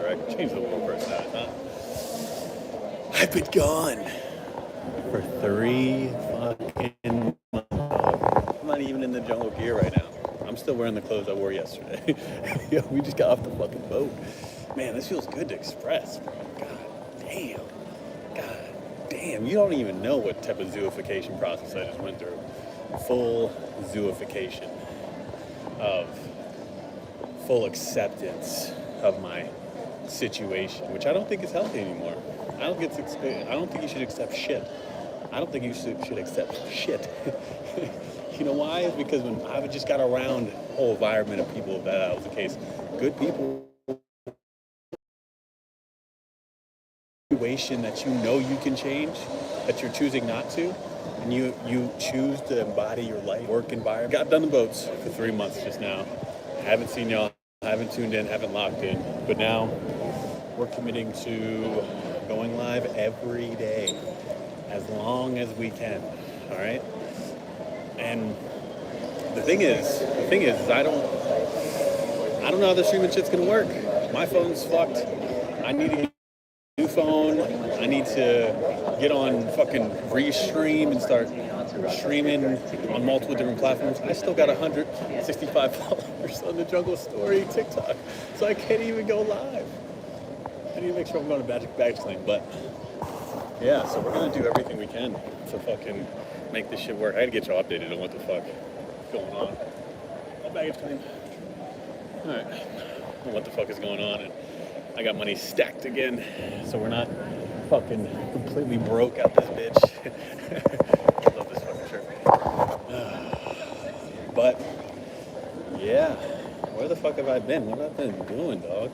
correct. Change the one person at a time. I've been gone for 3 fucking months. I'm not even in the jungle gear right now. I'm still wearing the clothes I wore yesterday. Yo, we just got off the fucking boat. Man, this feels good to express, bro. God damn. God damn. You don't even know what type of zooification process I just went through. Full zooification of full acceptance of my situation, which I don't think is healthy anymore. I don't think you should accept shit. I don't think you should accept shit. You know why? It's because when I just got around a whole environment of people that was the case. Good people, situation that you know you can change, that you're choosing not to, and you choose to embody your life, work environment. Got done the boats for 3 months just now. Haven't seen y'all, haven't tuned in, haven't locked in, but now we're committing to going live every day as long as we can. All right. And the thing is I don't know how the streaming shit's gonna work. My phone's fucked. I need to get a new phone. I need to get on fucking Restream and start streaming on multiple different platforms. I still got 165 followers on the Jungle Story TikTok, so I can't even go live. I need to make sure I'm going to baggage claim, but yeah, so we're gonna do everything we can to fucking make this shit work. I had to get you all updated on what the fuck is going on. I'll baggage claim. Alright. What the fuck is going on, and I got money stacked again, so we're not fucking completely broke out this bitch. I love this fucking shirt. But yeah, where the fuck have I been? What have I been doing, dog?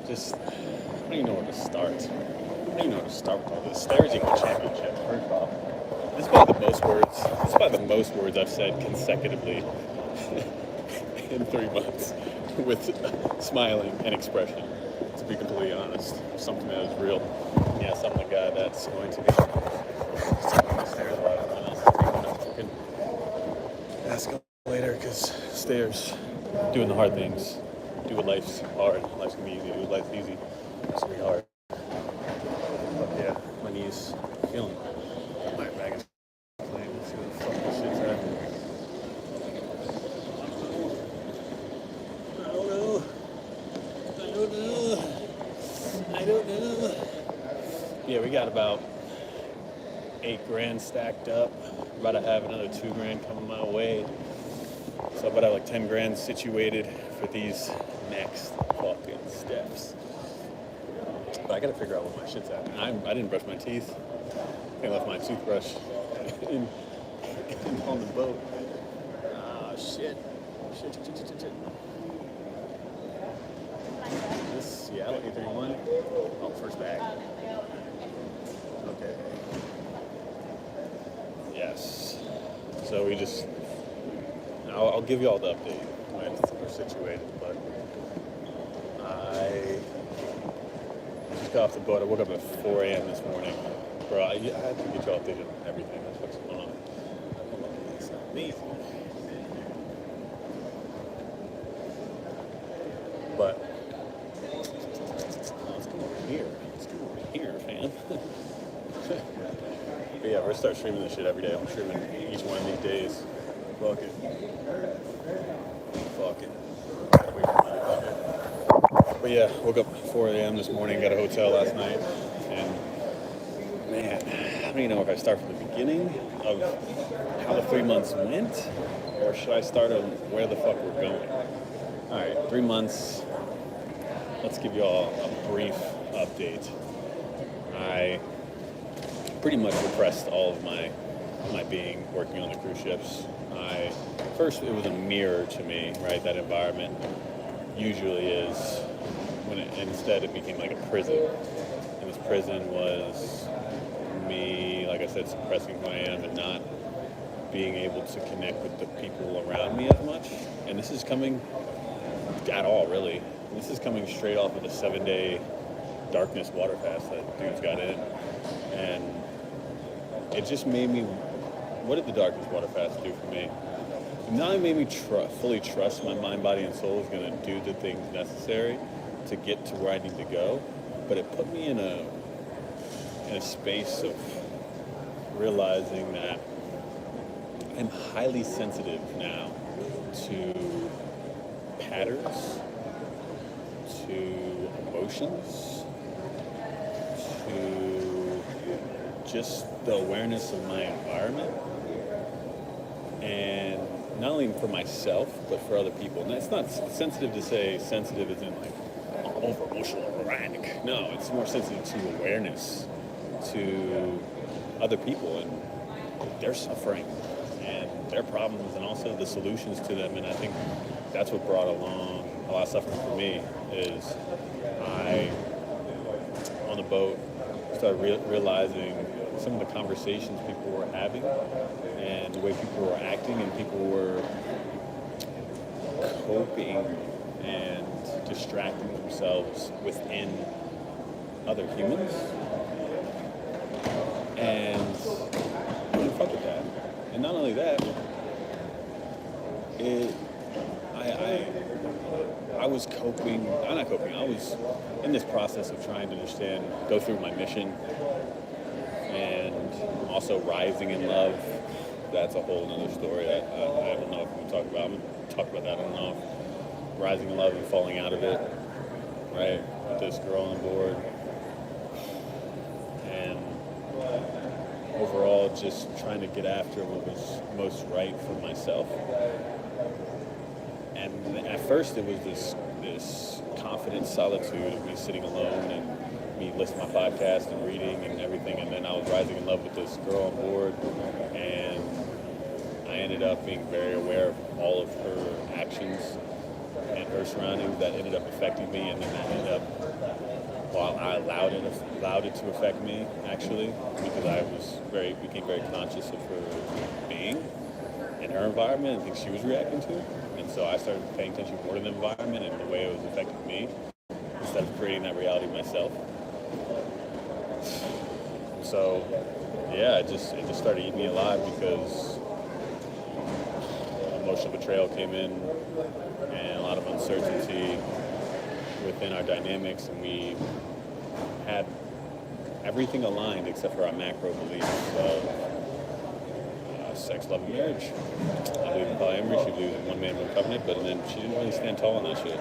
Just, I don't even know where to start. I don't even know where to start with all this. Stairs equal championship, first off. This is probably the most words I've said consecutively in 3 months with smiling and expression, to be completely honest. Something that is real. Yes, I'm the guy that's going to be sitting on the stairs while everyone else is taking a fucking escalator, because stairs, doing the hard things. Do what life's hard. Life's gonna be easy. Do what life's easy. It's gonna be hard. But yeah, my knees feeling it. My bag is playing. Let's see what the fuck this shit's at. I don't know. Yeah, we got about $8,000 stacked up. About to have another $2,000 coming my way. So I'm about to have like $10,000 situated for these next fucking steps. But I gotta figure out where my shit's at. And I didn't brush my teeth. I left my toothbrush on the boat. Ah, shit. Shit. This Seattle 831. Oh, first bag. Okay. Yes. So we just, I'll give you all the update when we're situated, but I just got off the boat. I woke up at 4 a.m. this morning. Bro, I had to get you all updated on everything. That's what's going on. Hold on, it's not amazing. But let's come over here. Let's come over here, fam. But yeah, we're gonna start streaming this shit every day. I'm streaming each one of these days. Fuck it. But yeah, woke up at 4 a.m. this morning, got a hotel last night, and man, I don't even know if I start from the beginning of how the 3 months went, or should I start on where the fuck we're going? All right, 3 months. Let's give you all a brief update. I pretty much repressed all of my being working on the cruise ships. First, it was a mirror to me, right? That environment usually is, instead it became like a prison. And this prison was me, like I said, suppressing who I am and not being able to connect with the people around me as much. And this is coming at all, really. This is coming straight off of the 7-day darkness water fast that dudes got in. And it just made me, what did the darkness water fast do for me? It not only made me fully trust my mind, body, and soul is going to do the things necessary, to get to where I need to go, but it put me in a space of realizing that I'm highly sensitive now to patterns, to emotions, to just the awareness of my environment, and not only for myself but for other people. And it's not sensitive to say sensitive as in like over emotional, erratic. No, it's more sensitive to awareness, to other people and their suffering and their problems, and also the solutions to them. And I think that's what brought along a lot of suffering for me. Is I, on the boat, started realizing some of the conversations people were having and the way people were acting, and people were coping and distracting themselves within other humans. And I didn't fuck with that. And not only that, I was coping, I'm not coping, I was in this process of trying to understand, go through my mission, and also rising in love. That's a whole other story that I don't know if we can talk about. I'm going to talk about that, I don't know. Rising in love and falling out of it, right? With this girl on board. And overall, just trying to get after what was most right for myself. And at first, it was this confident solitude of me sitting alone and me listening to my podcast and reading and everything. And then I was rising in love with this girl on board, and I ended up being very aware of all of her actions and her surroundings that ended up affecting me. And then that ended up, while I allowed it to affect me, actually, because I became very conscious of her being and her environment and things she was reacting to. And so I started paying attention more to the environment and the way it was affecting me, instead of creating that reality myself. So, yeah, it just started eating me alive, because emotional betrayal came in and a lot of uncertainty within our dynamics, and we had everything aligned except for our macro beliefs of sex, love, and marriage. I believe in polyamory. She believes in one man, one covenant, but then she didn't really stand tall on that shit.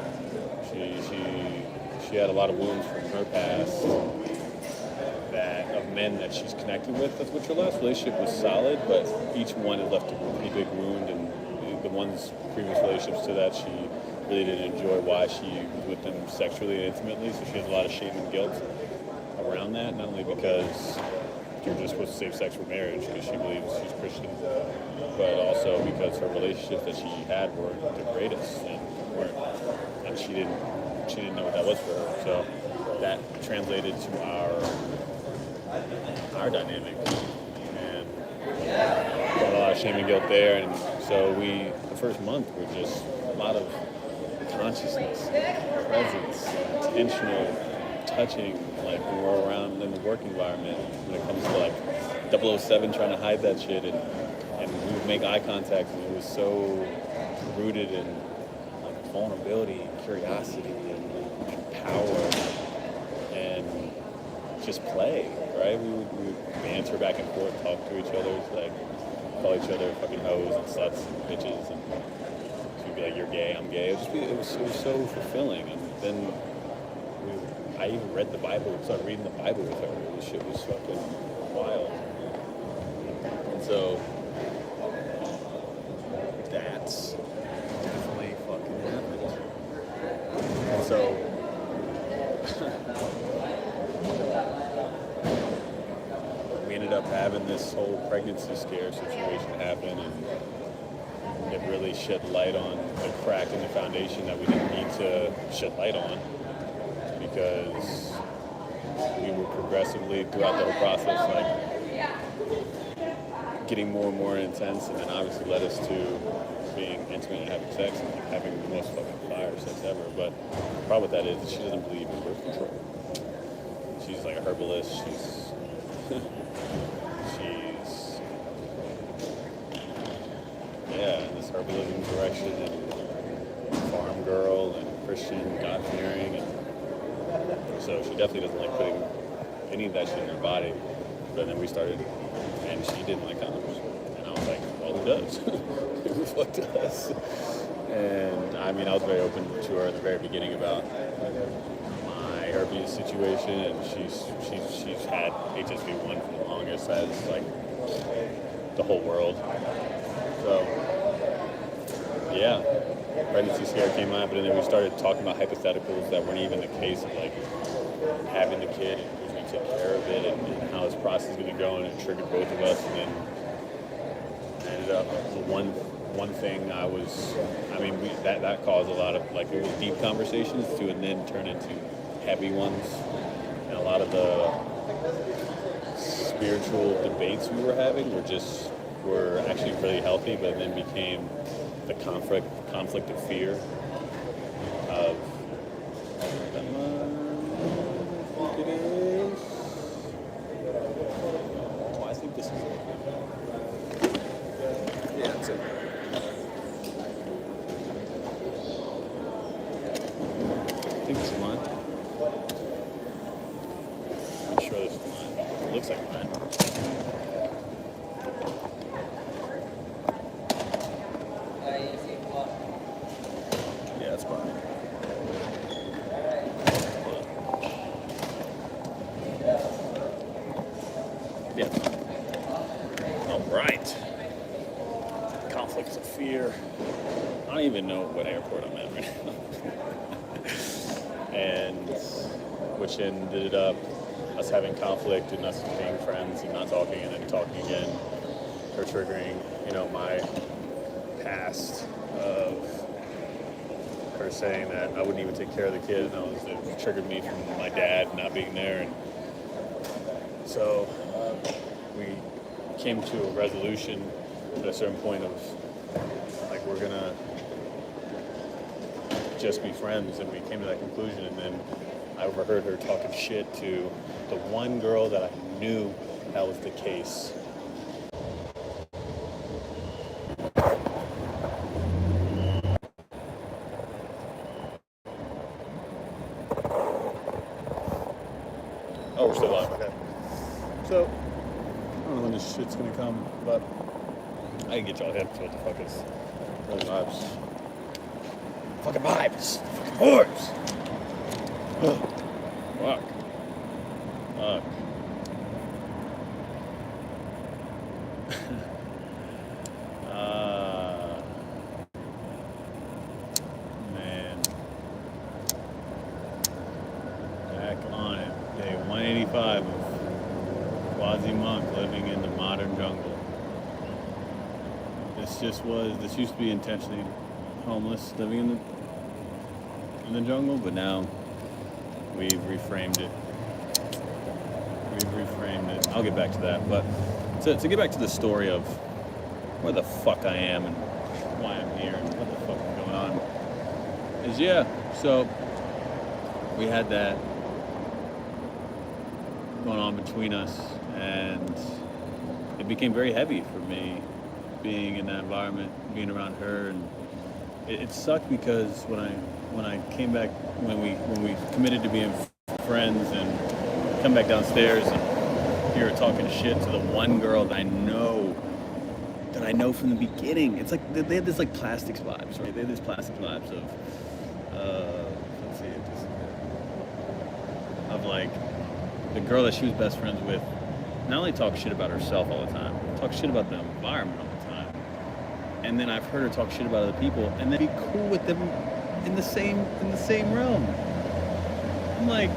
She had a lot of wounds from her past, of men that she's connected with. That's what her last relationship was solid, but each one had left a pretty big wound, and the ones previous relationships to that, she really didn't enjoy why she was with them sexually and intimately, so she has a lot of shame and guilt around that, not only because you're just supposed to save sex for marriage because she believes she's Christian, but also because her relationships that she had were the greatest, and she didn't know what that was for her. So that translated to our dynamic, and got a lot of shame and guilt there. And so the first month, were just a lot of consciousness, presence, intentional touching, like when we're around in the work environment, when it comes to like 007 trying to hide that shit, and we would make eye contact, and it was so rooted in like vulnerability, curiosity, and power, and just play, right? We would banter back and forth, talk to each other, like call each other fucking hoes and sluts and bitches, and she'd be like, "You're gay, I'm gay." It was so fulfilling. And then I even read the Bible, started reading the Bible with her. This shit was fucking wild. And so that's definitely fucking happened. And so we ended up having this whole pregnancy scare situation happen, and it really shed light on the crack in the foundation that we didn't need to shed light on, because we were progressively throughout the whole process, like getting more and more intense, and then obviously led us to being intimate and having sex and having the most fucking fire sex ever. But the problem with that is that she doesn't believe in birth control. She's like a herbalist. She's in this herbalism direction, and farm girl and Christian, God-fearing, and So she definitely doesn't like putting any of that shit in her body. But then we started, and she didn't like condoms. And I was like, well, who does? Who the fuck does? And I mean, I was very open to her at the very beginning about my herpes situation, and she's had HSV1 for the longest, as like the whole world. So yeah, pregnancy scare came out, but then we started talking about hypotheticals that weren't even the case of like having the kid and who's going to take care of it and how this process is going to go, and it triggered both of us. And then ended up one thing that caused a lot of like it was deep conversations to and then turn into heavy ones, and a lot of the spiritual debates we were having were actually really healthy, but then became the conflict of fear of it is. Oh, I think this is it. Yeah, that's it. I think this is mine. I'm sure this is mine. It looks like mine. Yeah, that's mine. Yeah. All right. Conflicts of fear. I don't even know what airport I'm at right now. And which ended up us having conflict and us being friends and not talking and then talking again. Her triggering, my past of her saying that I wouldn't even take care of the kid, and it triggered me from my dad not being there. And so we came to a resolution at a certain point of like we're gonna just be friends, and we came to that conclusion. And then I overheard her talking shit to the one girl that I knew that was the case. Oh, we're still live. Okay. So I don't know when this shit's gonna come, but I can get y'all hip to what the fuck is those vibes. Fucking vibes. Fucking hordes. Fuck. Fuck. Man. Back on it. Day 185 of Quasi monk living in the modern jungle. This used to be intentionally homeless, living in the jungle, but now we've reframed it. I'll get back to that, but to get back to the story of where the fuck I am and why I'm here and what the fuck is going on is, so we had that going on between us, and it became very heavy for me being in that environment, being around her. And it sucked because when I came back, when we committed to being friends, and come back downstairs and hear her talking shit to the one girl that I know from the beginning. It's like they had this like plastics vibes, right? They had this plastic vibes of let's see, of like the girl that she was best friends with. Not only talk shit about herself all the time, talk shit about the environment all the time. And then I've heard her talk shit about other people, and then be cool with them in the same realm. I'm like,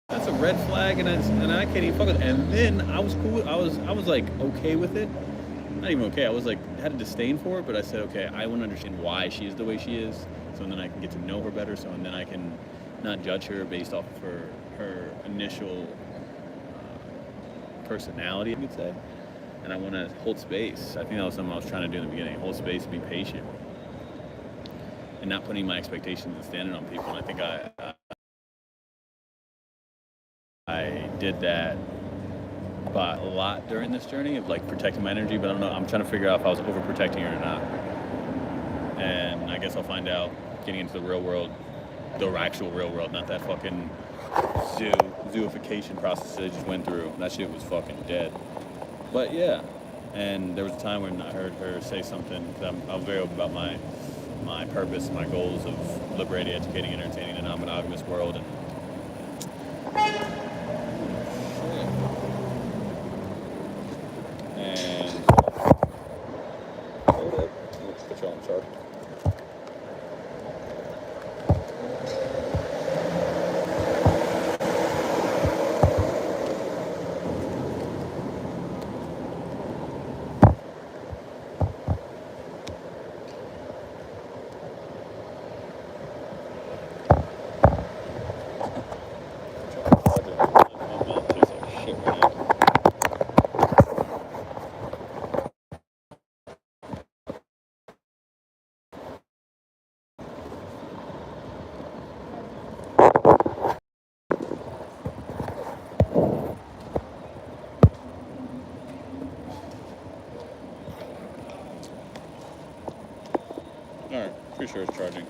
that's a red flag, and I can't even fuck with it. And then I was cool. I was like okay with it. Not even okay. I was like had a disdain for it, but I said, okay, I want to understand why she is the way she is, so then I can get to know her better. So and then I can not judge her based off of her initial personality, I would say. And I want to hold space. I think that was something I was trying to do in the beginning. Hold space, be patient, and not putting my expectations and standing on people. And I think I did that a lot during this journey of like protecting my energy, but I don't know. I'm trying to figure out if I was overprotecting her or not. And I guess I'll find out getting into the real world the actual real world, not that fucking zooification process they just went through. That shit was fucking dead. But yeah, and there was a time when I heard her say something, because I'm very open about my purpose, my goals of liberating, educating, entertaining a non-monogamous world. And hold up, let's put you on charge. Alright, pretty sure it's charging.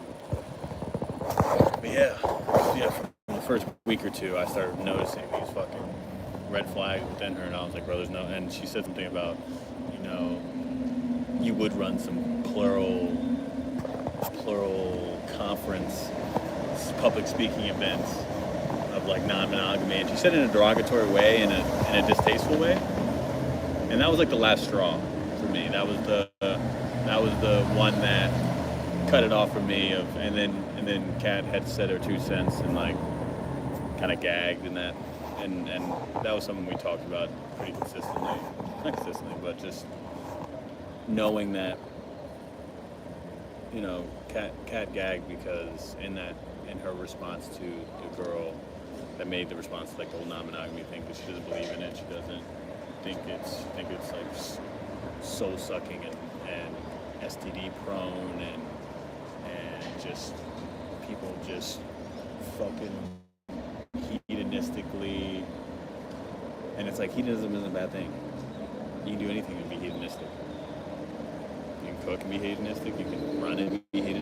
But yeah, from the first week or two, I started noticing these fucking red flags within her, and I was like, bro, there's no. And she said something about, you would run some plural conference, public speaking events of like non-monogamy, and she said it in a derogatory way, in a distasteful way, and that was like the last straw for me. That was the one that cut it off for me. And then Kat had said her 2 cents and like kind of gagged in that, and that was something we talked about pretty consistently, not consistently, but just knowing that, Kat gagged because in her response to the girl that made the response to like the whole non-monogamy thing, because she doesn't believe in it. She doesn't think it's like soul sucking and STD prone and just people just fucking hedonistically, and it's like hedonism isn't a bad thing. You can do anything and be hedonistic. You can cook and be hedonistic. You can run and be hedonistic.